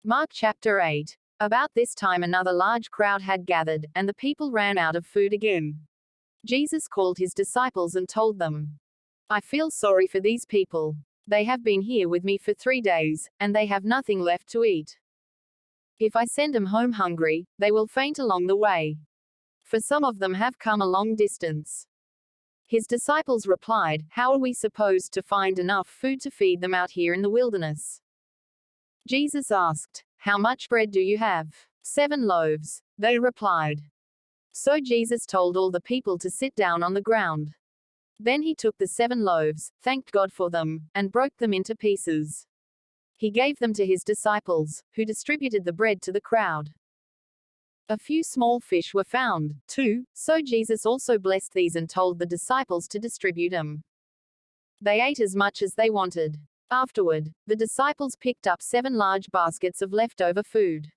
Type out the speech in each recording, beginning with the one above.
Mark chapter 8. About this time another large crowd had gathered, and the people ran out of food again. Jesus called his disciples and told them, "I feel sorry for these people. They have been here with me for 3 days, and they have nothing left to eat. If I send them home hungry, they will faint along the way. For some of them have come a long distance." His disciples replied, "How are we supposed to find enough food to feed them out here in the wilderness?" Jesus asked, "How much bread do you have?" 7 loaves, they replied. So Jesus told all the people to sit down on the ground. Then he took the 7 loaves, thanked God for them, and broke them into pieces. He gave them to his disciples, who distributed the bread to the crowd. A few small fish were found, too, so Jesus also blessed these and told the disciples to distribute them. They ate as much as they wanted. Afterward, the disciples picked up 7 large baskets of leftover food.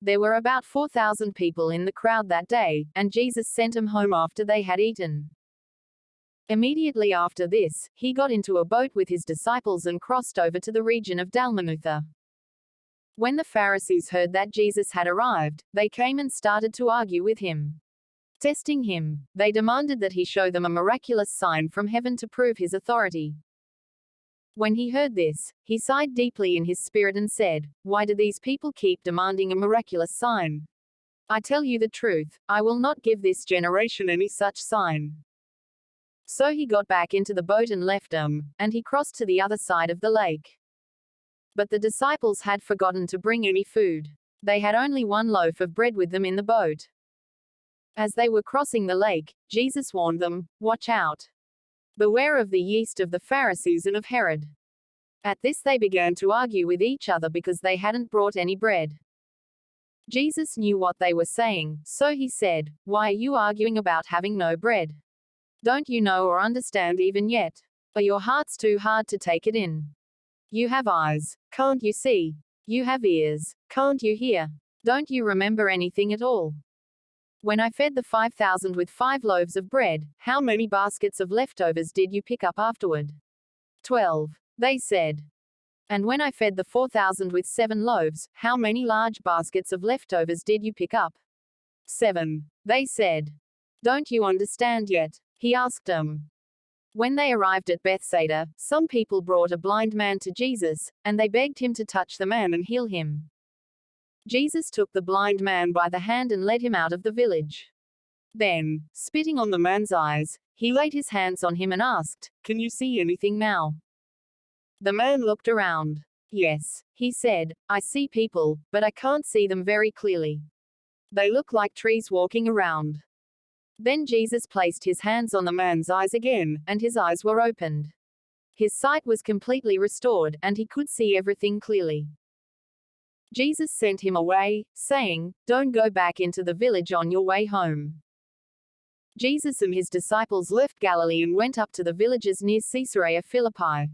There were about 4,000 people in the crowd that day, and Jesus sent them home after they had eaten. Immediately after this, he got into a boat with his disciples and crossed over to the region of Dalmanutha. When the Pharisees heard that Jesus had arrived, they came and started to argue with him. Testing him, they demanded that he show them a miraculous sign from heaven to prove his authority. When he heard this, he sighed deeply in his spirit and said, "Why do these people keep demanding a miraculous sign? I tell you the truth, I will not give this generation any such sign." So he got back into the boat and left them, and he crossed to the other side of the lake. But the disciples had forgotten to bring any food. They had only 1 loaf of bread with them in the boat. As they were crossing the lake, Jesus warned them, "Watch out. Beware of the yeast of the Pharisees and of Herod." At this they began to argue with each other because they hadn't brought any bread. Jesus knew what they were saying, so he said, "Why are you arguing about having no bread? Don't you know or understand even yet? Are your hearts too hard to take it in? You have eyes, can't you see? You have ears, can't you hear? Don't you remember anything at all? When I fed the 5,000 with 5 loaves of bread, how many baskets of leftovers did you pick up afterward?" 12, they said. "And when I fed the 4,000 with 7 loaves, how many large baskets of leftovers did you pick up?" 7, they said. "Don't you understand yet?" he asked them. When they arrived at Bethsaida, some people brought a blind man to Jesus, and they begged him to touch the man and heal him. Jesus took the blind man by the hand and led him out of the village. Then, spitting on the man's eyes, he laid his hands on him and asked, "Can you see anything now?" The man looked around. "Yes," he said, "I see people, but I can't see them very clearly. They look like trees walking around." Then Jesus placed his hands on the man's eyes again, and his eyes were opened. His sight was completely restored, and he could see everything clearly. Jesus sent him away, saying, "Don't go back into the village on your way home." Jesus and his disciples left Galilee and went up to the villages near Caesarea Philippi.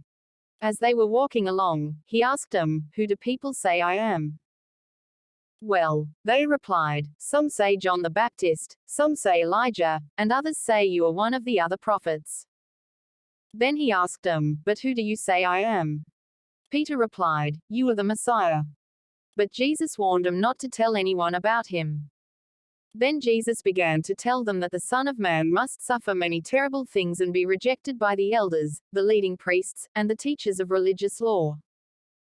As they were walking along, he asked them, "Who do people say I am?" "Well," they replied, "some say John the Baptist, some say Elijah, and others say you are one of the other prophets." Then he asked them, "But who do you say I am?" Peter replied, "You are the Messiah." But Jesus warned them not to tell anyone about him. Then Jesus began to tell them that the Son of Man must suffer many terrible things and be rejected by the elders, the leading priests, and the teachers of religious law.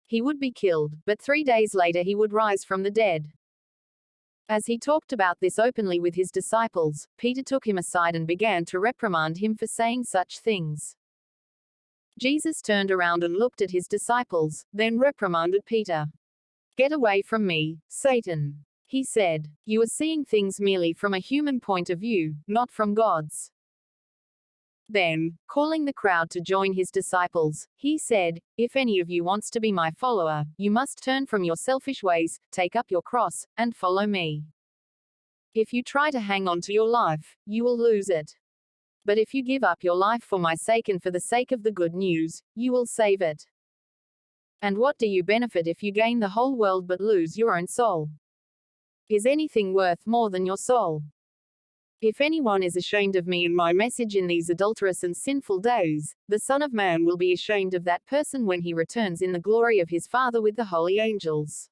He would be killed, but 3 days later he would rise from the dead. As he talked about this openly with his disciples, Peter took him aside and began to reprimand him for saying such things. Jesus turned around and looked at his disciples, then reprimanded Peter. "Get away from me, Satan," he said. "You are seeing things merely from a human point of view, not from God's." Then, calling the crowd to join his disciples, he said, "If any of you wants to be my follower, you must turn from your selfish ways, take up your cross, and follow me. If you try to hang on to your life, you will lose it. But if you give up your life for my sake and for the sake of the good news, you will save it. And what do you benefit if you gain the whole world but lose your own soul? Is anything worth more than your soul? If anyone is ashamed of me and my message in these adulterous and sinful days, the Son of Man will be ashamed of that person when he returns in the glory of his Father with the holy angels."